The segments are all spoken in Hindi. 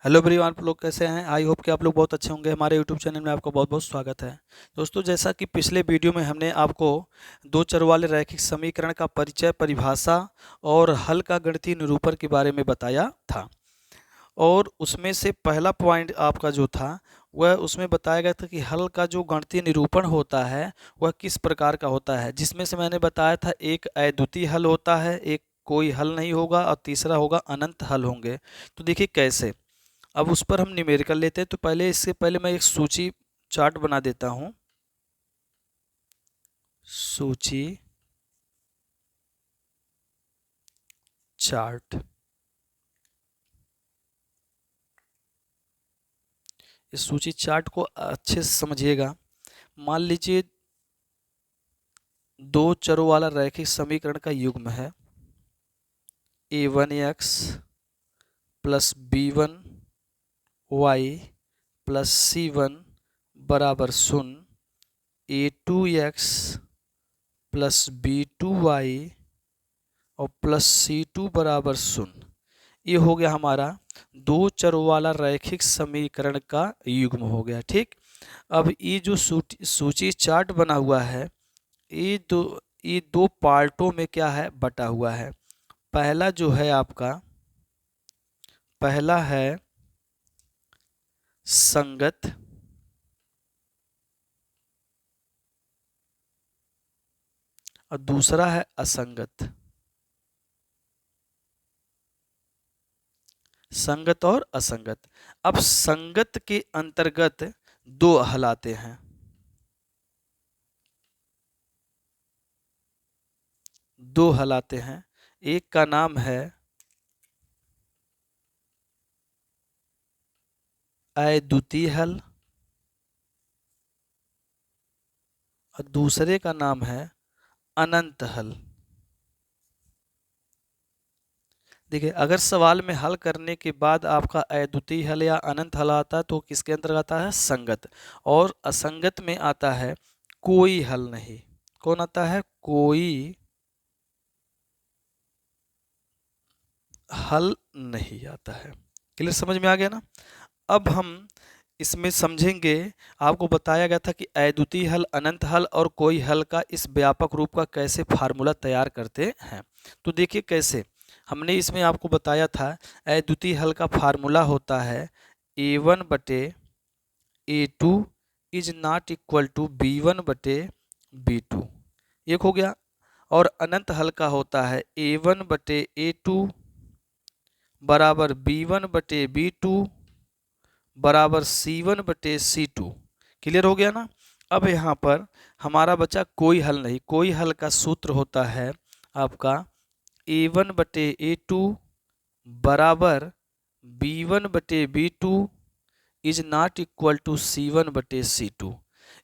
हेलो एवरीवन, आप लोग कैसे हैं? आई होप कि आप लोग बहुत अच्छे होंगे। हमारे यूट्यूब चैनल में आपका बहुत बहुत स्वागत है। दोस्तों, जैसा कि पिछले वीडियो में हमने आपको दो चर वाले रैखिक समीकरण का परिचय, परिभाषा और हल का गणितीय निरूपण के बारे में बताया था। और उसमें से पहला पॉइंट आपका जो था वह उसमें बताया गया था कि हल का जो गणितीय निरूपण होता है वह किस प्रकार का होता है, जिसमें से मैंने बताया था एक अद्वितीय हल होता है, एक कोई हल नहीं होगा और तीसरा होगा अनंत हल होंगे। तो देखिए कैसे। अब उस पर हम न्यूमेरिकल लेते हैं। तो पहले इससे पहले मैं एक सूची चार्ट बना देता हूं। सूची चार्ट। इस सूची चार्ट को अच्छे से समझिएगा। मान लीजिए दो चरों वाला रैखिक समीकरण का युग्म है a1x plus b1y plus c1 बराबर 0, a2x प्लस b2y और प्लस c2 बराबर 0। ये हो गया हमारा दो चरों वाला रैखिक समीकरण का युग्म हो गया। ठीक। अब ये जो सूची चार्ट बना हुआ है ये दो पार्टों में क्या है, बटा हुआ है। पहला जो है आपका, पहला है संगत और दूसरा है असंगत। संगत और असंगत। अब संगत के अंतर्गत दो हल आते हैं। दो हल आते हैं। एक का नाम है अद्वितीय हल और दूसरे का नाम है अनंत हल। देखिए, अगर सवाल में हल करने के बाद आपका अद्वितीय हल या अनंत हल आता है तो किसके अंतर्गत आता है? संगत। और असंगत में आता है कोई हल नहीं। कौन आता है? कोई हल नहीं आता है। क्लियर, समझ में आ गया ना? अब हम इसमें समझेंगे। आपको बताया गया था कि अद्वितीय हल, अनंत हल और कोई हल का इस व्यापक रूप का कैसे फार्मूला तैयार करते हैं। तो देखिए कैसे। हमने इसमें आपको बताया था अद्वितीय हल का फार्मूला होता है a1 बटे a2 is not equal to b1 बटे b2। एक हो गया। और अनंत हल का होता है a1 बटे a2 बराबर b1 बटे b2 बराबर c1 बटे c2। क्लियर हो गया ना? अब यहाँ पर हमारा बचा कोई हल नहीं। कोई हल का सूत्र होता है आपका a1 बटे a2 बराबर b1 बटे b2 is not equal to c1 बटे c2।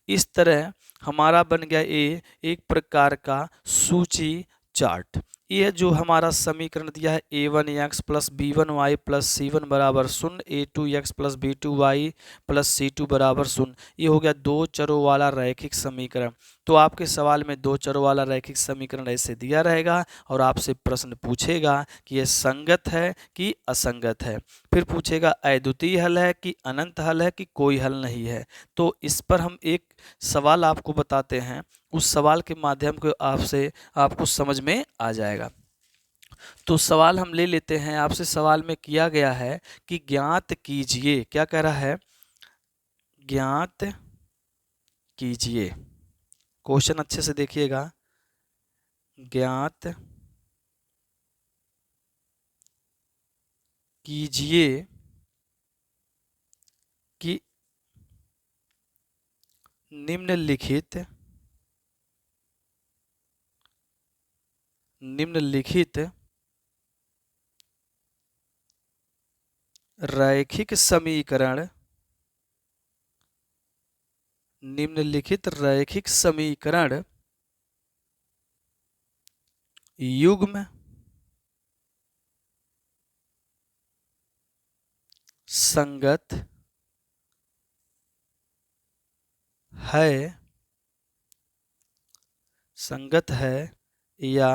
इस तरह हमारा बन गया एक प्रकार का सूची चार्ट। ये जो हमारा समीकरण दिया है a1x plus b1y plus c1 बराबर 0, a2x plus b2y plus c2 बराबर 0। ये हो गया दो चरों वाला रैखिक समीकरण। तो आपके सवाल में दो चरों वाला रैखिक समीकरण ऐसे दिया रहेगा और आपसे प्रश्न पूछेगा कि यह संगत है कि असंगत है। फिर पूछेगा अद्वितीय हल है कि अनंत हल है कि कोई हल नहीं है। तो इस पर हम एक सवाल आपको बताते हैं। उस सवाल के माध्यम को आपसे आपको समझ में आ जाएगा। तो सवाल हम ले लेते हैं। आपसे सवाल में किया गया है कि ज्ञात कीजिए। क्या कह रहा है? ज्ञात कीजिए। क्वेश्चन अच्छे से देखिएगा। ज्ञात कीजिए कि निम्नलिखित रैखिक समीकरण युग्म संगत है या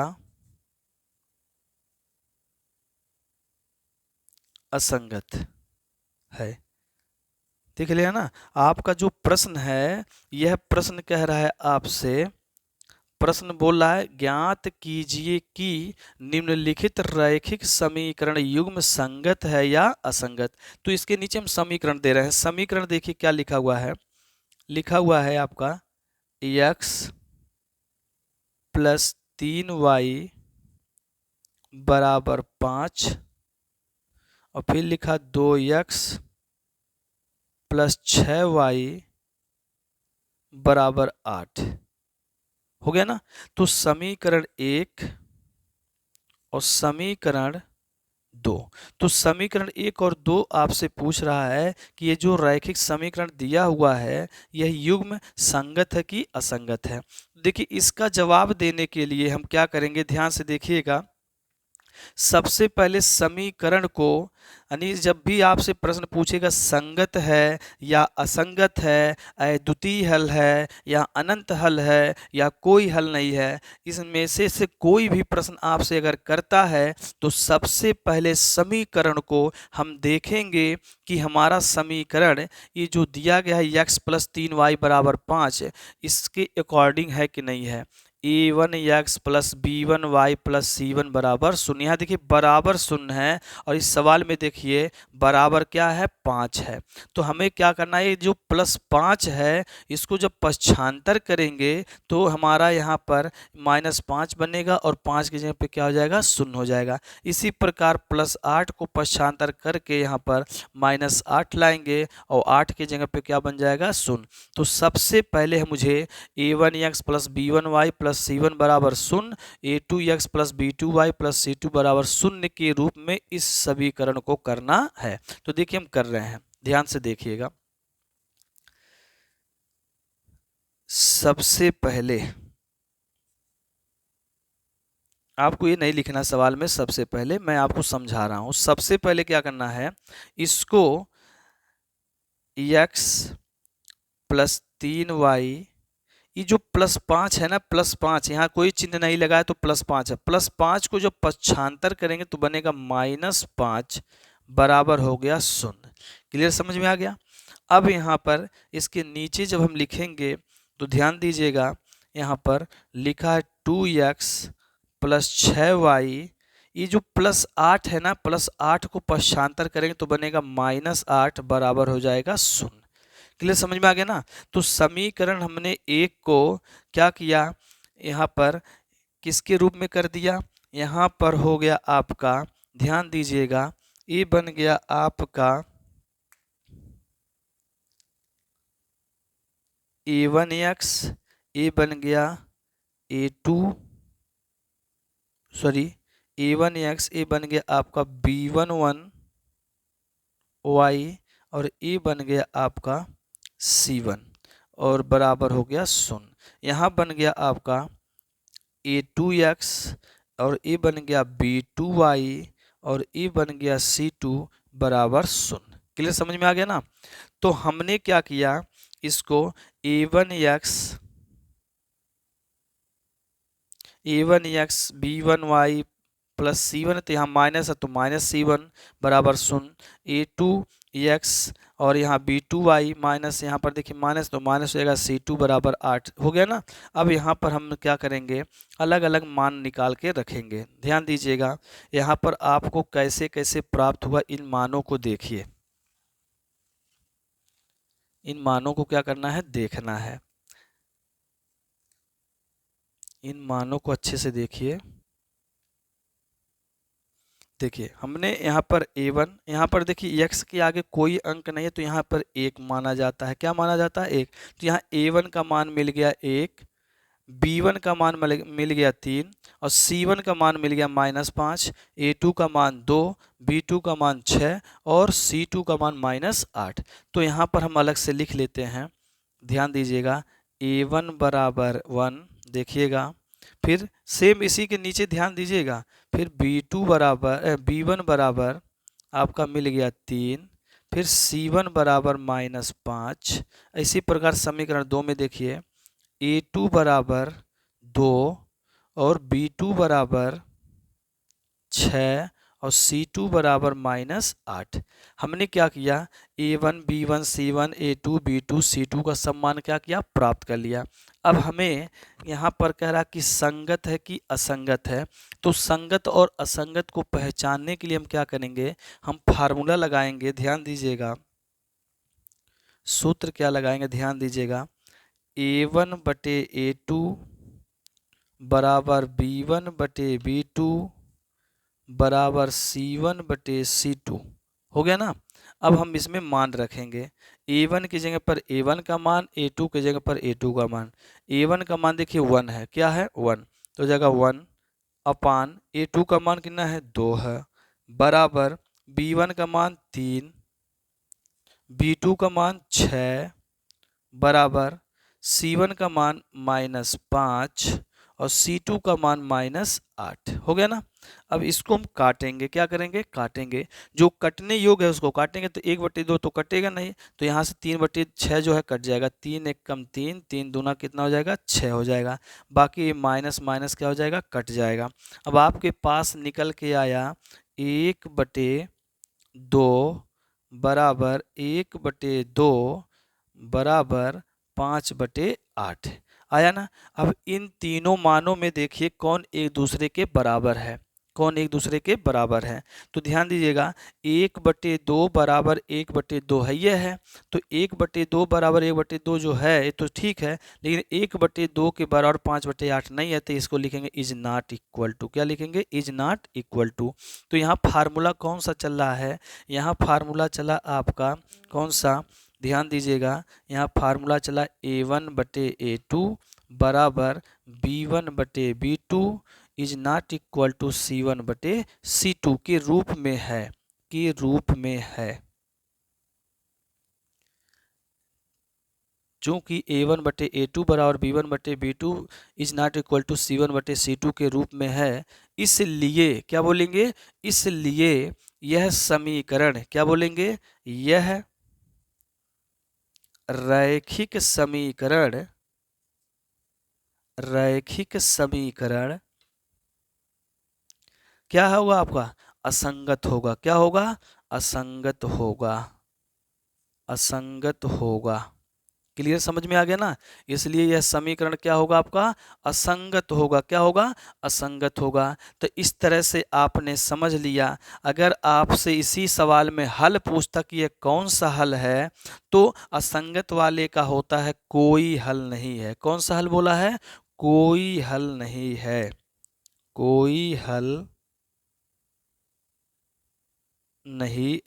असंगत। है। देख लिया ना। आपका जो प्रश्न है, यह प्रश्न कह रहा है आपसे, प्रश्न बोल रहा है ज्ञात कीजिए कि निम्नलिखित रैखिक समीकरण युग्म संगत है या असंगत। तो इसके नीचे हम समीकरण दे रहे हैं। समीकरण देखिए क्या लिखा हुआ है। लिखा हुआ है आपका x प्लस 3y बराबर 5, और फिर लिखा 2x प्लस 6y बराबर 8। हो गया ना। तो समीकरण 1 और समीकरण 2। तो समीकरण 1 और 2 आपसे पूछ रहा है कि ये जो रैखिक समीकरण दिया हुआ है, यह युग्म संगत है कि असंगत है। देखिए इसका जवाब देने के लिए हम क्या करेंगे, ध्यान से देखिएगा। सबसे पहले समीकरण को, यानी जब भी आपसे प्रश्न पूछेगा संगत है या असंगत है, अद्वितीय हल है या अनंत हल है या कोई हल नहीं है, इसमें से कोई भी प्रश्न आपसे अगर करता है तो सबसे पहले समीकरण को हम देखेंगे कि हमारा समीकरण ये जो दिया गया है x प्लस 3y बराबर 5, इसके अकॉर्डिंग है कि नहीं है। a1x plus b1y plus c1 बराबर 0। यहाँ देखिए बराबर 0 है, और इस सवाल में देखिए बराबर क्या है, 5 है। तो हमें क्या करना है, ये जो प्लस 5 है इसको जब पक्षांतर करेंगे तो हमारा यहाँ पर -5 बनेगा, और 5 की जगह पे क्या हो जाएगा, 0 हो जाएगा। इसी प्रकार प्लस 8 को पक्षांतर करके यहाँ पर -8 लाएंगे, और 8 की जगह पे क्या बन जाएगा, 0। तो सबसे पहले मुझे a1x plus b1y plus c1 बराबर 0, a2x plus b2y plus c2 बराबर 0 के रूप में इस समीकरण को करना है। तो देखिए हम कर रहे हैं, ध्यान से देखिएगा। सबसे पहले आपको ये नहीं लिखना सवाल में, सबसे पहले मैं आपको समझा रहा हूं। सबसे पहले क्या करना है, इसको x प्लस 3y, ये जो प्लस 5 है ना, प्लस 5, यहाँ कोई चिन्ह नहीं लगा है तो प्लस 5 है। प्लस 5 को जब पक्षांतर करेंगे तो बनेगा -5 बराबर हो गया 0। क्लियर, समझ में आ गया। अब यहाँ पर इसके नीचे जब हम लिखेंगे तो ध्यान दीजिएगा, यहाँ पर लिखा है 2x प्लस 6y, ये जो प्लस 8 है ना, प्लस 8 को पक्षांतर करेंगे तो बनेगा -8 बराबर हो जाएगा 0। क्लियर, समझ में आ गया ना। तो समीकरण हमने एक को क्या किया, यहाँ पर किसके रूप में कर दिया, यहाँ पर हो गया आपका, ध्यान दीजिएगा, ये बन गया आपका a1x, ये बन गया a2, सॉरी a1x, ये बन गया आपका b11y, और ये बन गया आपका c1, और बराबर हो गया 0। यहाँ बन गया आपका a2x, और ये बन गया b2y, और ये बन गया c2 बराबर 0। क्लियर, समझ में आ गया ना। तो हमने क्या किया, इसको a1x b1y प्लस c1, तो यहाँ माइनस है तो -c1 बराबर 0, a2x और यहाँ b2y माइनस, यहाँ पर देखिए माइनस तो माइनस हो जाएगा, c2 बराबर 8 हो गया ना। अब यहाँ पर हम क्या करेंगे, अलग अलग मान निकाल के रखेंगे। ध्यान दीजिएगा, यहाँ पर आपको कैसे कैसे प्राप्त हुआ इन मानों को देखिए, इन मानों को क्या करना है, देखना है। इन मानों को अच्छे से देखिए। देखिए हमने यहाँ पर a1, यहाँ पर देखिए x के आगे कोई अंक नहीं है तो यहाँ पर 1 माना जाता है। क्या माना जाता है, 1। तो यहाँ a1 का मान मिल गया 1, b1 का मान मिल गया 3, और c1 का मान मिल गया -5, a2 का मान 2, b2 का मान 6, और c2 का मान -8। तो यहाँ पर हम अलग से लिख लेते हैं। ध्यान दीजिएगा, a1 बराबर 1, देखिएगा, फिर सेम इसी के नीचे ध्यान दीजिएगा, फिर b1 बराबर आपका मिल गया 3, फिर c1 बराबर -5। इसी प्रकार समीकरण 2 में देखिए a2 बराबर 2 और b2 बराबर 6 और C2 बराबर -8। हमने क्या किया, A1 B1 C1 A2 B2 C2 का सब मान क्या किया, प्राप्त कर लिया। अब हमें यहाँ पर कह रहा कि संगत है कि असंगत है। तो संगत और असंगत को पहचानने के लिए हम क्या करेंगे, हम फार्मूला लगाएंगे। ध्यान दीजिएगा, सूत्र क्या लगाएंगे, ध्यान दीजिएगा। A1 बटे A2 बराबर B1 बटे B2 बराबर C1 बटे C2 हो गया ना। अब हम इसमें मान रखेंगे। A1 की जगह पर A1 का मान, A2 की जगह पर A2 का मान। A1 का मान देखिए 1 है, क्या है 1, तो जगह 1 अपान A2 का मान कितना है 2 है, बराबर B1 का मान 3, B2 का मान 6 बराबर C1 का मान -5 और C2 का मान -8 हो गया ना। अब इसको हम काटेंगे, क्या करेंगे, काटेंगे। जो कटने योग्य है उसको काटेंगे, तो 1/2 तो कटेगा नहीं, तो यहाँ से 3/6 जो है कट जाएगा। 3 1 कम 3, 3 दूना कितना हो जाएगा 6 हो जाएगा। बाकी माइनस माइनस क्या हो जाएगा, कट जाएगा। अब आपके पास निकल के आया 1/2 बराबर 1/2 बराबर 5/8 आया ना। अब इन तीनों मानों में देखिए कौन एक दूसरे के बराबर है, कौन एक दूसरे के बराबर है। तो ध्यान दीजिएगा 1/2 बराबर 1/2 है, ये है। तो 1/2 बराबर 1/2 जो है ये तो ठीक है, लेकिन 1/2 के बराबर 5/8 नहीं है, तो इसको लिखेंगे इज नॉट इक्वल टू। क्या लिखेंगे, इज नॉट इक्वल टू। तो यहाँ फार्मूला कौन सा चल रहा है, यहाँ फार्मूला चला आपका कौन सा, ध्यान दीजिएगा। यहाँ फार्मूला चला A1 बटे A2 बराबर B1 बटे B2 is not equal to C1 बटे C2 के रूप में है, के रूप में है। चूंकि A1 बटे A2 बराबर B1 बटे B2 is not equal to C1 बटे C2 के रूप में है, इसलिए क्या बोलेंगे, इसलिए यह समीकरण, क्या बोलेंगे, यह रैखिक समीकरण, रैखिक समीकरण क्या होगा आपका, असंगत होगा। क्या होगा, असंगत होगा, असंगत होगा। क्लियर, समझ में आ गया ना। इसलिए यह समीकरण क्या होगा आपका, असंगत होगा। क्या होगा, असंगत होगा। तो इस तरह से आपने समझ लिया। अगर आपसे इसी सवाल में हल पूछता कि यह कौन सा हल है, तो असंगत वाले का होता है कोई हल नहीं है। कौन सा हल बोला है, कोई हल नहीं है, कोई हल नहीं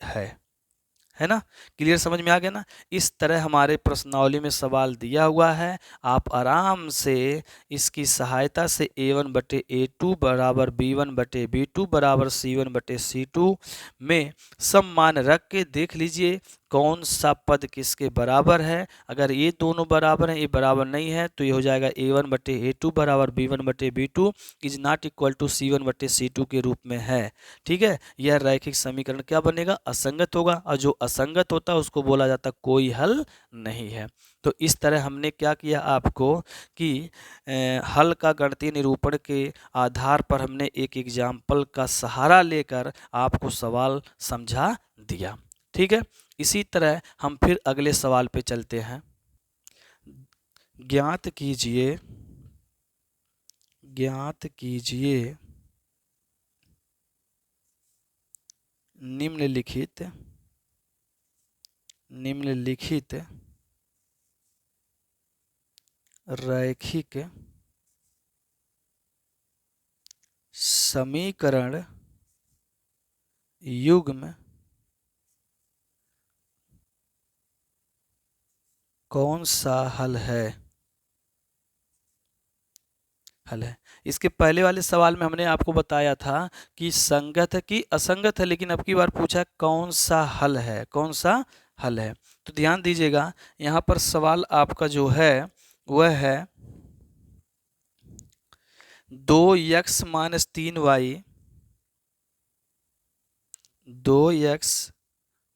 है ना। क्लियर, समझ में आ गया ना। इस तरह हमारे प्रश्नावली में सवाल दिया हुआ है। आप आराम से इसकी सहायता से A1 बटे A2 बराबर B1 बटे B2 बराबर C1 बटे C2 में सब मान रख के देख लीजिए कौन सा पद किसके बराबर है। अगर ये दोनों बराबर हैं, ये बराबर नहीं है, तो ये हो जाएगा A1 बटे A2 बराबर B1 बटे B2 is not equal to C1 बटे C2 के रूप में है। ठीक है, यह रैखिक समीकरण क्या बनेगा, असंगत होगा। और जो असंगत होता है उसको बोला जाता है कोई हल नहीं है। तो इस तरह हमने क्या किया आपको कि हल का गणितीय निरूपण के आधार पर हमने एक एग्जाम्पल का सहारा लेकर आपको सवाल समझा दिया। ठीक है, इसी तरह हम फिर अगले सवाल पे चलते हैं। ज्ञात कीजिए, ज्ञात कीजिए निम्नलिखित, निम्नलिखित रैखिक समीकरण युग्म कौन सा हल है, हल है। इसके पहले वाले सवाल में हमने आपको बताया था कि संगत है कि असंगत है, लेकिन अब की बार पूछा कौन सा हल है, कौन सा हल है। तो ध्यान दीजिएगा, यहाँ पर सवाल आपका जो है वह है 2x minus 3y, 2x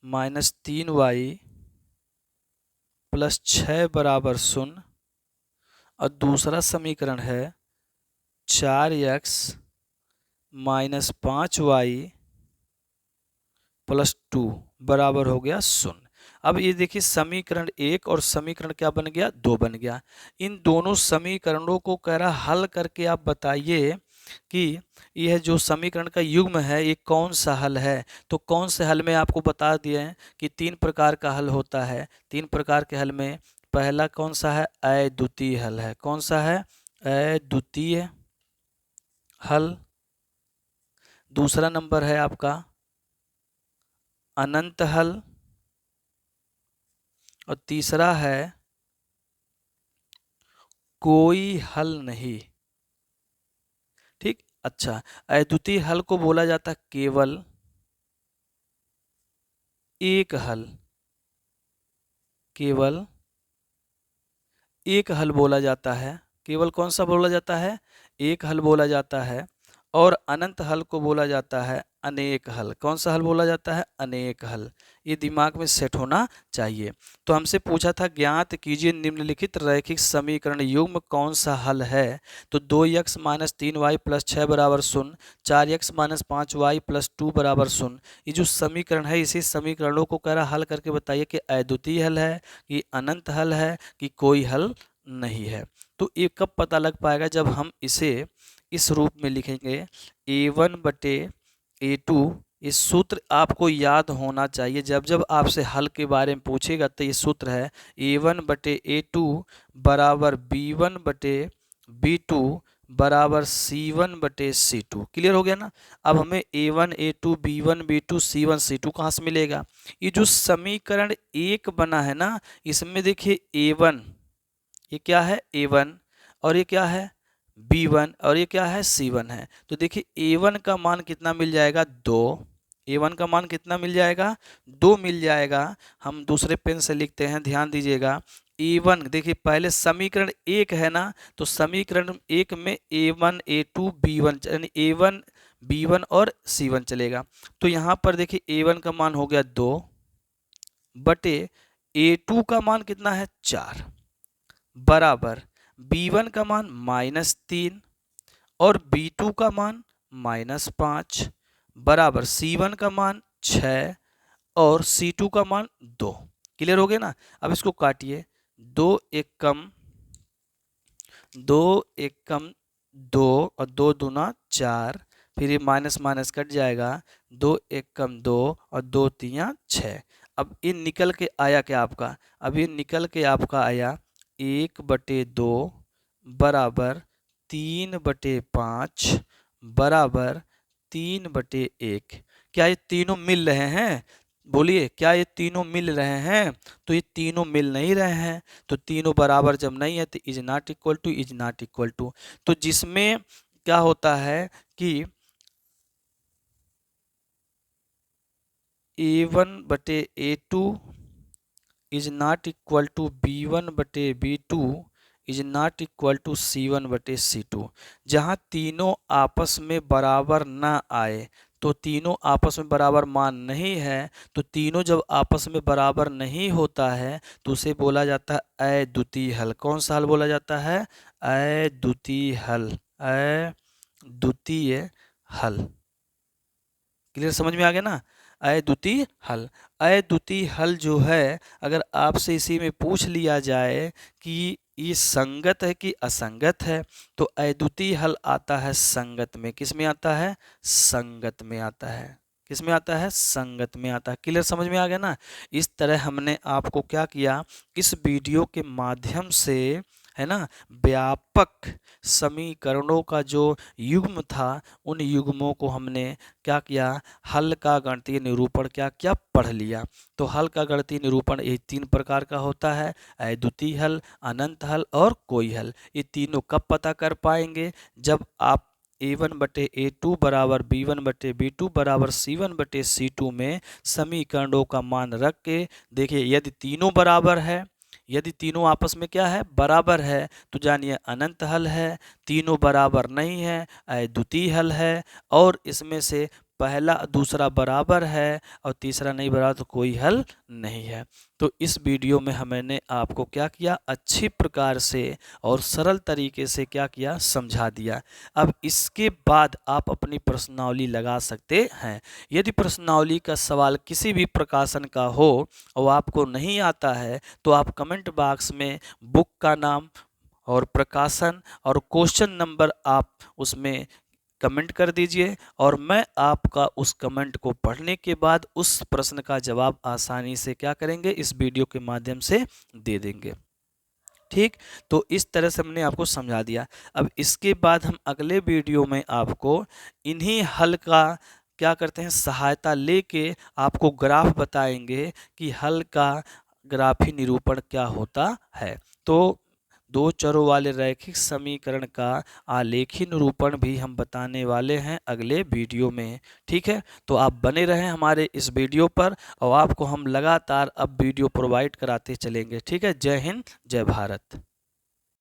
minus 3y plus 6 बराबर 0, और दूसरा समीकरण है 4x माइनस 5y प्लस 2 बराबर हो गया 0। अब ये देखिए समीकरण 1 और समीकरण क्या बन गया 2 बन गया। इन दोनों समीकरणों को कह रहा हल करके आप बताइए कि यह जो समीकरण का युग्म है ये कौन सा हल है। तो कौन से हल में आपको बता दिए हैं कि 3 प्रकार का हल होता है। 3 प्रकार के हल में पहला कौन सा है, अद्वितीय हल है। कौन सा है, अद्वितीय हल। दूसरा नंबर है आपका अनंत हल और तीसरा है कोई हल नहीं। ठीक, अच्छा, अद्वितीय हल को बोला जाता है केवल एक हल, केवल एक हल बोला जाता है। केवल कौन सा बोला जाता है, एक हल बोला जाता है। और अनंत हल को बोला जाता है अनेक हल। कौन सा हल बोला जाता है, अनेक हल। ये दिमाग में सेट होना चाहिए। तो हमसे पूछा था ज्ञात कीजिए निम्नलिखित रैखिक समीकरण युग्म कौन सा हल है। तो 2x - 3y + 6 बराबर 0, 4x - 5y + 2 बराबर 0। ये जो समीकरण है इसी समीकरणों को कह रहा हल करके बताइए कि अद्वितीय हल है, कि अनंत हल है, कि कोई हल नहीं है। तो ये कब पता लग पाएगा, जब हम इसे इस रूप में लिखेंगे A1/A2। इस सूत्र आपको याद होना चाहिए। जब जब आपसे हल के बारे में पूछेगा तो ये सूत्र है A1/A2 बराबर B1/B2 बराबर C1/C2। क्लियर हो गया ना। अब हमें A1 A2 B1 B2 C1 C2 कहाँ से मिलेगा। ये जो समीकरण 1 बना है ना, इसमें देखिए A1 ये क्या है A1 और ये क्या है B1 और ये क्या है C1 है। तो देखिए A1 का मान कितना मिल जाएगा 2। A1 का मान कितना मिल जाएगा 2 मिल जाएगा। हम दूसरे पेन से लिखते हैं, ध्यान दीजिएगा। A1 देखिए पहले समीकरण 1 है ना, तो समीकरण 1 में A1 A2 B1 यानी A1 B1 और C1 चलेगा। तो यहाँ पर देखिए A1 का मान हो गया 2 बटे A2 का मान कितना है 4 बराबर B1 का मान -3 और B2 का मान -5 बराबर C1 का मान 6 और C2 का मान 2। क्लियर हो गया ना। अब इसको काटिए, 2 एक कम 2 एक कम 2 और 2 दूना 4, फिर ये माइनस माइनस कट जाएगा, 2 एक कम 2 और 2 तियाँ 6। अब ये निकल के आया क्या आपका, अब ये निकल के आपका आया 1/2 बराबर 3/5 बराबर 3/1। क्या ये तीनों मिल रहे हैं, बोलिए क्या ये तीनों मिल रहे हैं। तो ये तीनों मिल नहीं रहे हैं। तो तीनों बराबर जब नहीं है तो is not equal to, is not equal to. तो जिसमें क्या होता है कि A1/A2 is not equal to B1/B2 is not equal to C1/C2। जहाँ तीनों आपस में बराबर ना आए, तो तीनों आपस में बराबर मान नहीं है, तो तीनों जब आपस में बराबर नहीं होता है तो उसे बोला जाता है अद्वितीय हल। कौन सा हल बोला जाता है, अद्वितीय हल, अद्वितीय हल। क्लियर, समझ में आ गया ना। अद्वितीय हल, अद्वितीय हल जो है अगर आपसे इसी में पूछ लिया जाए कि ये संगत है कि असंगत है, तो अद्वितीय हल आता है संगत में। किस में आता है, संगत में आता है। किस में आता है, संगत में आता है। क्लियर, समझ में आ गया ना। इस तरह हमने आपको क्या किया, इस वीडियो के माध्यम से, है ना, व्यापक समीकरणों का जो युग्म था उन युग्मों को हमने क्या किया, हल का गणितीय निरूपण क्या क्या पढ़ लिया। तो हल का गणितीय निरूपण ये 3 प्रकार का होता है, अद्वितीय हल, अनंत हल और कोई हल। ये तीनों कब पता कर पाएंगे, जब आप A1/A2 बराबर B1/B2 बराबर C1/C2 में समीकरणों का मान रख के देखिए, यदि तीनों बराबर है, यदि तीनों आपस में क्या है, बराबर है, तो जानिए अनंत हल है। तीनों बराबर नहीं है, अद्वितीय हल है। और इसमें से पहला दूसरा बराबर है और तीसरा नहीं बराबर तो कोई हल नहीं है। तो इस वीडियो में मैंने आपको क्या किया, अच्छी प्रकार से और सरल तरीके से क्या किया, समझा दिया। अब इसके बाद आप अपनी प्रश्नावली लगा सकते हैं। यदि प्रश्नावली का सवाल किसी भी प्रकाशन का हो और आपको नहीं आता है तो आप कमेंट बॉक्स में बुक का नाम और प्रकाशन और क्वेश्चन नंबर आप उसमें कमेंट कर दीजिए और मैं आपका उस कमेंट को पढ़ने के बाद उस प्रश्न का जवाब आसानी से क्या करेंगे, इस वीडियो के माध्यम से दे देंगे। ठीक, तो इस तरह से हमने आपको समझा दिया। अब इसके बाद हम अगले वीडियो में आपको इन्हीं हल का क्या करते हैं, सहायता लेके आपको ग्राफ बताएंगे कि हल का ग्राफी निरूपण क्या होता है। तो दो चरों वाले रैखिक समीकरण का आलेखी निरूपण भी हम बताने वाले हैं अगले वीडियो में। ठीक है, तो आप बने रहें हमारे इस वीडियो पर और आपको हम लगातार अब वीडियो प्रोवाइड कराते चलेंगे। ठीक है, जय हिंद, जय भारत।